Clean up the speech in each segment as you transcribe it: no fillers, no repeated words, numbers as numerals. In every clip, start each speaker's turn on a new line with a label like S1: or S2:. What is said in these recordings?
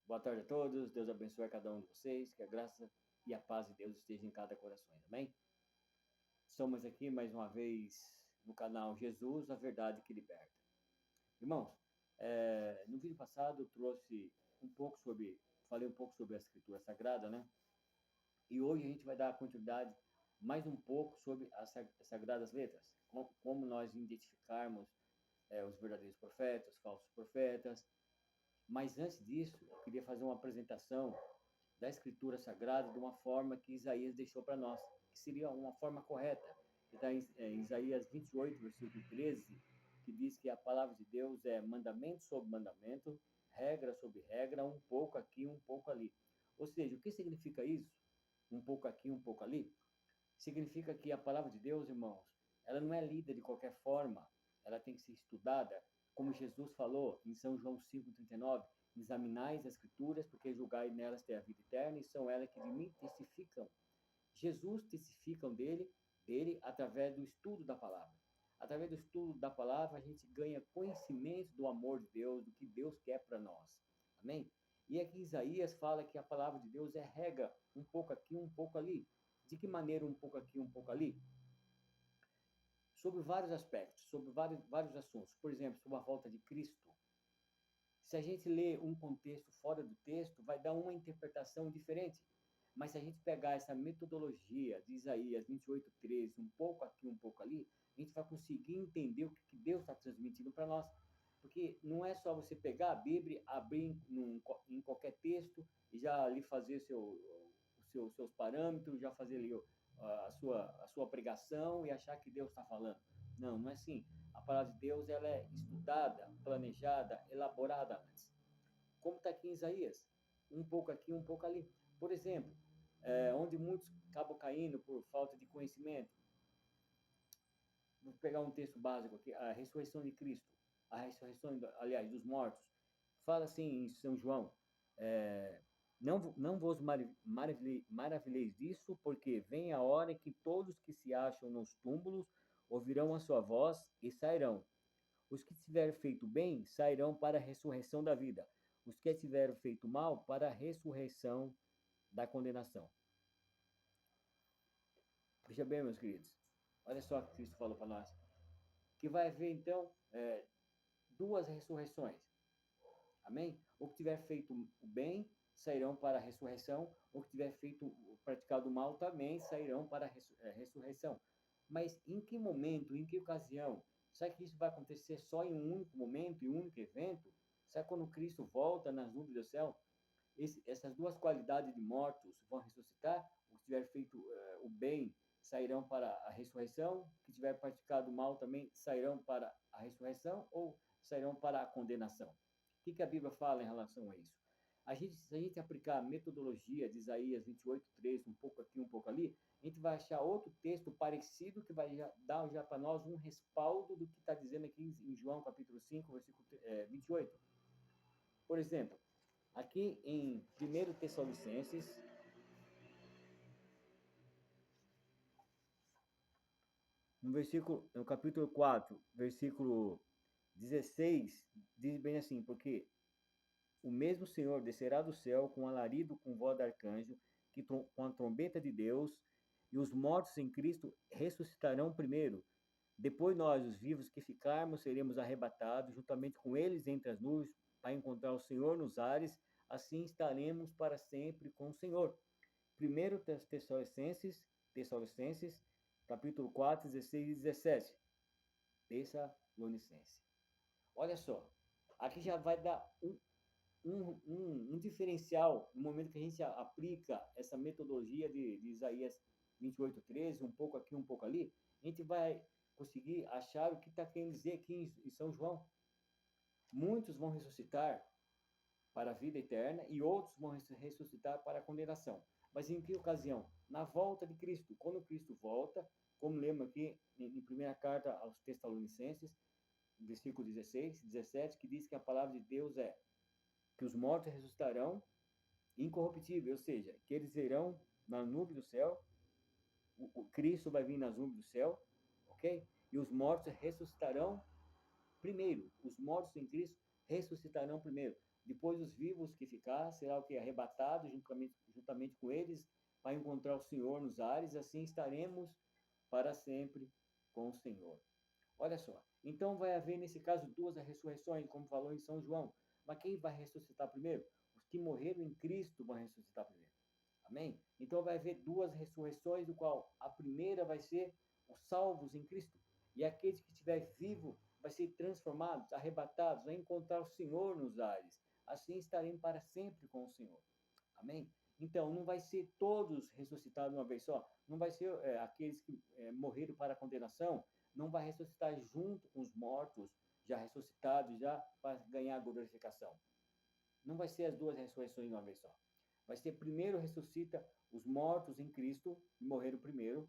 S1: Boa tarde a todos, Deus abençoe a cada um de vocês, que a graça e a paz de Deus esteja em cada coração, amém? Estamos aqui mais uma vez no canal Jesus, a verdade que liberta. Irmãos, no vídeo passado eu falei um pouco sobre a Escritura Sagrada, né? E hoje a gente vai dar continuidade mais um pouco sobre as Sagradas Letras, como nós identificarmos os verdadeiros profetas, os falsos profetas. Mas antes disso, eu queria fazer uma apresentação da Escritura Sagrada de uma forma que Isaías deixou para nós, que seria uma forma correta, que está em Isaías 28, versículo 13, que diz que a palavra de Deus é mandamento sobre mandamento, regra sobre regra, um pouco aqui, um pouco ali. Ou seja, o que significa isso? Um pouco aqui, um pouco ali? Significa que a palavra de Deus, irmãos, ela não é lida de qualquer forma, ela tem que ser estudada, como Jesus falou em São João 5,39, examinais as escrituras, porque julgai nelas ter a vida eterna, e são elas que de mim testificam. Jesus testificam dele através do estudo da palavra. Através do estudo da palavra, a gente ganha conhecimento do amor de Deus, do que Deus quer para nós. Amém? E aqui Isaías fala que a palavra de Deus é rega, um pouco aqui, um pouco ali. De que maneira um pouco aqui, um pouco ali? Sobre vários aspectos, sobre vários assuntos. Por exemplo, sobre a volta de Cristo. Se a gente lê um contexto fora do texto, vai dar uma interpretação diferente. Mas se a gente pegar essa metodologia de Isaías 28:13, um pouco aqui, um pouco ali, a gente vai conseguir entender o que Deus está transmitindo para nós. Porque não é só você pegar a Bíblia, abrir em qualquer texto e já ali fazer seus parâmetros, já fazer ali a sua pregação e achar que Deus está falando. Não, não é assim. A palavra de Deus ela é estudada, planejada, elaborada antes. Como está aqui em Isaías. Um pouco aqui, um pouco ali. Por exemplo, onde muitos acabam caindo por falta de conhecimento. Vou pegar um texto básico aqui, a ressurreição de Cristo. A ressurreição, aliás, dos mortos. Fala assim em São João, não vos maravilheis disso, porque vem a hora em que todos que se acham nos túmulos ouvirão a sua voz e sairão. Os que tiverem feito bem sairão para a ressurreição da vida. Os que tiverem feito mal para a ressurreição da condenação. Veja bem, meus queridos. Olha só o que Cristo falou para nós. Que vai haver, então, duas ressurreições. Amém? O que tiver feito o bem sairão para a ressurreição. O que tiver praticado o mal também sairão para a ressurreição. Mas em que momento, em que ocasião? Será que isso vai acontecer só em um único momento, em um único evento? Será que quando Cristo volta nas nuvens do céu, essas duas qualidades de mortos vão ressuscitar? Os que tiver feito o bem sairão para a ressurreição, os que tiver praticado o mal também sairão para a ressurreição ou sairão para a condenação? O que a Bíblia fala em relação a isso? Se a gente aplicar a metodologia de Isaías 28:3, um pouco aqui, um pouco ali, a gente vai achar outro texto parecido que vai dar já para nós um respaldo do que está dizendo aqui em João capítulo 5, versículo 28. Por exemplo, aqui em 1 Tessalonicenses, no capítulo 4, versículo 16, diz bem assim, porque o mesmo Senhor descerá do céu com alarido, com voz de arcanjo, com a trombeta de Deus, e os mortos em Cristo ressuscitarão primeiro. Depois nós, os vivos que ficarmos, seremos arrebatados juntamente com eles entre as nuvens para encontrar o Senhor nos ares, assim estaremos para sempre com o Senhor. 1 Tessalonicenses, capítulo 4, 16 e 17. Tessalonicenses. Olha só, aqui já vai dar um diferencial no momento que a gente aplica essa metodologia de Isaías 28:13, um pouco aqui, um pouco ali, a gente vai conseguir achar o que está querendo dizer aqui em São João. Muitos vão ressuscitar para a vida eterna e outros vão ressuscitar para a condenação. Mas em que ocasião? Na volta de Cristo. Quando Cristo volta, como lemos aqui em primeira carta aos Tessalonicenses, versículo 16, 17, que diz que a palavra de Deus é que os mortos ressuscitarão incorruptíveis, ou seja, que eles irão na nuvem do céu, o Cristo vai vir nas nuvens do céu, ok? E os mortos ressuscitarão primeiro. Os mortos em Cristo ressuscitarão primeiro. Depois os vivos que ficar será o que? Arrebatado juntamente com eles, para encontrar o Senhor nos ares, assim estaremos para sempre com o Senhor. Olha só, então vai haver nesse caso duas ressurreições, como falou em São João. Mas quem vai ressuscitar primeiro? Os que morreram em Cristo vão ressuscitar primeiro. Amém? Então vai haver duas ressurreições, do qual a primeira vai ser os salvos em Cristo, e aqueles que estiver vivo vai ser transformados, arrebatados, vai encontrar o Senhor nos ares. Assim estaremos para sempre com o Senhor. Amém? Então, não vai ser todos ressuscitados de uma vez só. Não vai ser aqueles que morreram para a condenação, não vai ressuscitar junto com os mortos, já ressuscitados, já para ganhar a glorificação. Não vai ser as duas ressurreições de uma vez só. Vai ser primeiro ressuscita os mortos em Cristo, que morreram primeiro.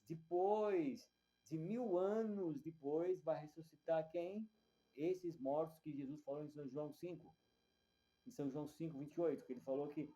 S1: Depois, de 1000 anos depois, vai ressuscitar quem? Esses mortos que Jesus falou em São João 5. Em São João 5, 28, que ele falou que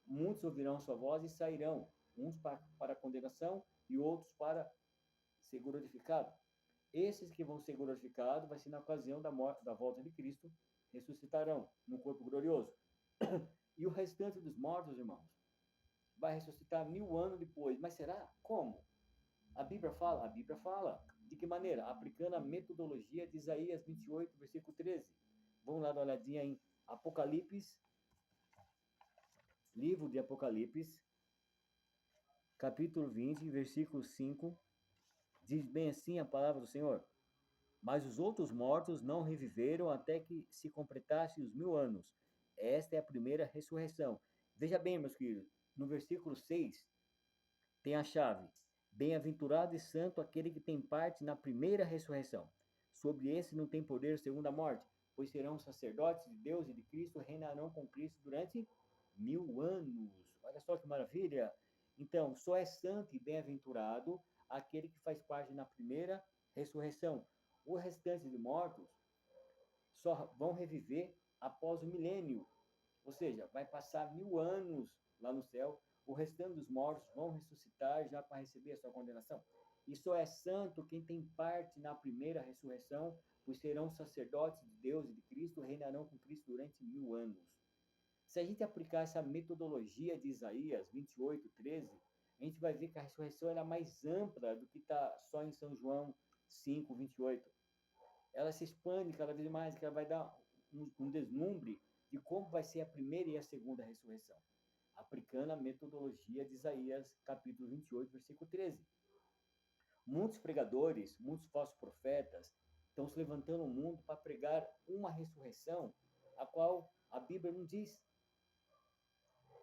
S1: muitos ouvirão sua voz e sairão, uns para a condenação e outros para ser glorificados. Esses que vão ser glorificados vai ser na ocasião da volta de Cristo, ressuscitarão no corpo glorioso. E o restante dos mortos, irmãos, vai ressuscitar 1000 anos depois. Mas será? Como? A Bíblia fala? A Bíblia fala. De que maneira? Aplicando a metodologia de Isaías 28, versículo 13. Vamos lá dar uma olhadinha em Apocalipse, livro de Apocalipse, capítulo 20, versículo 5. Diz bem assim a palavra do Senhor: mas os outros mortos não reviveram até que se completassem os 1000 anos. Esta é a primeira ressurreição. Veja bem, meus queridos, no versículo 6 tem a chave: bem-aventurado e santo aquele que tem parte na primeira ressurreição. Sobre esse não tem poder a segunda morte, pois serão sacerdotes de Deus e de Cristo, reinarão com Cristo durante 1000 anos. Olha só que maravilha! Então, só é santo e bem-aventurado aquele que faz parte na primeira ressurreição. O restante de mortos só vão reviver após o milênio, ou seja, vai passar 1000 anos lá no céu, o restante dos mortos vão ressuscitar já para receber a sua condenação. E só é santo quem tem parte na primeira ressurreição, pois serão sacerdotes de Deus e de Cristo, reinarão com Cristo durante 1000 anos. Se a gente aplicar essa metodologia de Isaías 28, 13, a gente vai ver que a ressurreição era mais ampla do que está só em São João 5, 28. Ela se expande cada vez mais, que ela vai dar um deslumbre de como vai ser a primeira e a segunda ressurreição, aplicando a metodologia de Isaías, capítulo 28, versículo 13. Muitos pregadores, muitos falsos profetas, estão se levantando no mundo para pregar uma ressurreição, a qual a Bíblia não diz.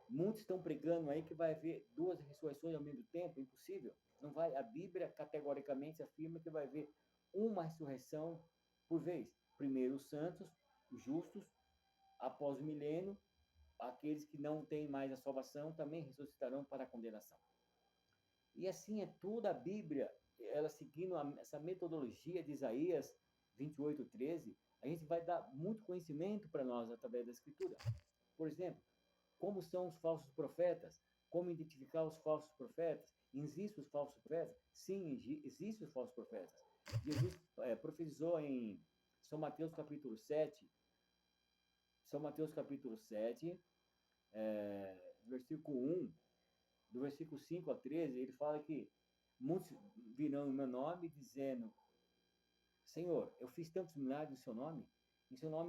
S1: Muitos estão pregando aí que vai haver duas ressurreições ao mesmo tempo, impossível. Não vai. A Bíblia categoricamente afirma que vai haver uma ressurreição por vez. Primeiro os santos, os justos, após o milênio, aqueles que não têm mais a salvação também ressuscitarão para a condenação. E assim é toda a Bíblia, ela seguindo essa metodologia de Isaías 28, 13, a gente vai dar muito conhecimento para nós através da Escritura. Por exemplo, como são os falsos profetas? Como identificar os falsos profetas? Existem os falsos profetas? Sim, existem os falsos profetas. Jesus profetizou em São Mateus capítulo 7, São Mateus capítulo 7, versículo 1, do versículo 5 a 13, ele fala que muitos virão em meu nome dizendo: Senhor, eu fiz tantos milagres em seu nome,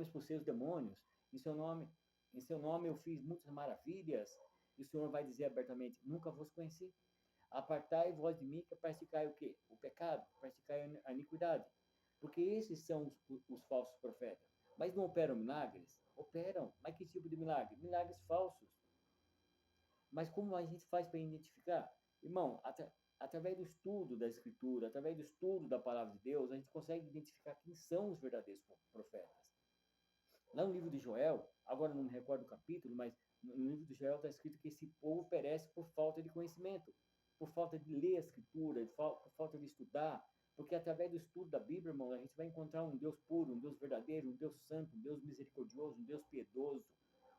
S1: expulsei os demônios, em seu nome eu fiz muitas maravilhas, e o Senhor vai dizer abertamente: nunca vos conheci. Apartai vós de mim, que praticai o quê? O pecado, praticai a iniquidade. Porque esses são os falsos profetas. Mas não operam milagres? Operam. Mas que tipo de milagre? Milagres falsos. Mas como a gente faz para identificar? Irmão, através do estudo da Escritura, através do estudo da Palavra de Deus, a gente consegue identificar quem são os verdadeiros profetas. Lá no livro de Joel, agora não me recordo o capítulo, mas no livro de Joel está escrito que esse povo perece por falta de conhecimento, por falta de ler a Escritura, por falta de estudar, porque através do estudo da Bíblia, irmão, a gente vai encontrar um Deus puro, um Deus verdadeiro, um Deus santo, um Deus misericordioso, um Deus piedoso,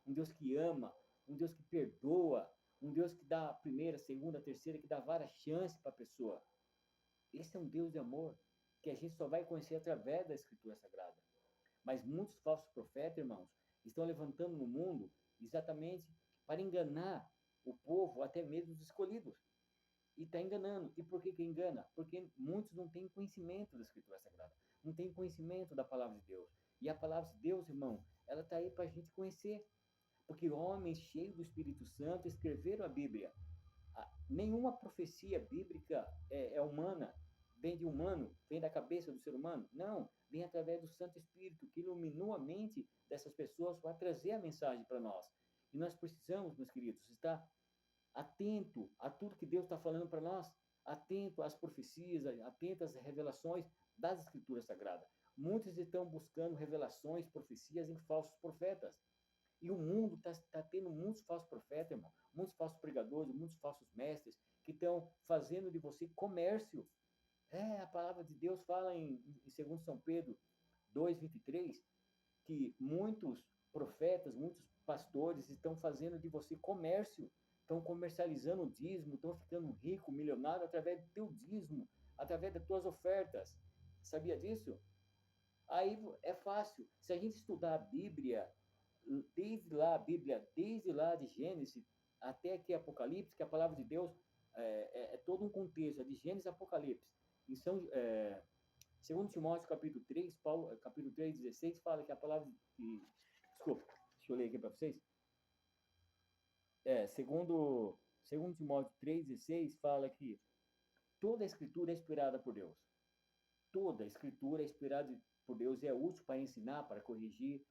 S1: um Deus que ama, um Deus que perdoa, um Deus que dá a primeira, segunda, terceira, que dá várias chances para a pessoa. Esse é um Deus de amor que a gente só vai conhecer através da Escritura Sagrada. Mas muitos falsos profetas, irmãos, estão levantando no mundo exatamente para enganar o povo, até mesmo os escolhidos. E está enganando. E por que que engana? Porque muitos não têm conhecimento da Escritura Sagrada, não têm conhecimento da Palavra de Deus. E a Palavra de Deus, irmão, ela está aí para a gente conhecer. Porque homens cheios do Espírito Santo escreveram a Bíblia. Nenhuma profecia bíblica é humana, vem de humano, vem da cabeça do ser humano. Não, vem através do Santo Espírito, que iluminou a mente dessas pessoas para trazer a mensagem para nós. E nós precisamos, meus queridos, estar atento a tudo que Deus está falando para nós, atento às profecias, atento às revelações das Escrituras Sagradas. Muitos estão buscando revelações, profecias em falsos profetas. E o mundo está tendo muitos falsos profetas, irmão, muitos falsos pregadores, muitos falsos mestres, que estão fazendo de você comércio. A palavra de Deus fala em 2 São Pedro 2,23, que muitos profetas, muitos pastores estão fazendo de você comércio, estão comercializando o dízimo, estão ficando rico, milionário, através do teu dízimo, através das tuas ofertas. Sabia disso? Aí é fácil. Se a gente estudar a Bíblia, desde lá de Gênesis até aqui Apocalipse, que a palavra de Deus é todo um contexto, é de Gênesis a Apocalipse. Em segundo Timóteo capítulo 3, capítulo 3, 16, fala que a palavra desculpa, deixa eu ler aqui para vocês. Segundo Timóteo 3,16 fala que toda a escritura é inspirada por Deus. Toda a escritura é inspirada por Deus e é útil para ensinar, para corrigir,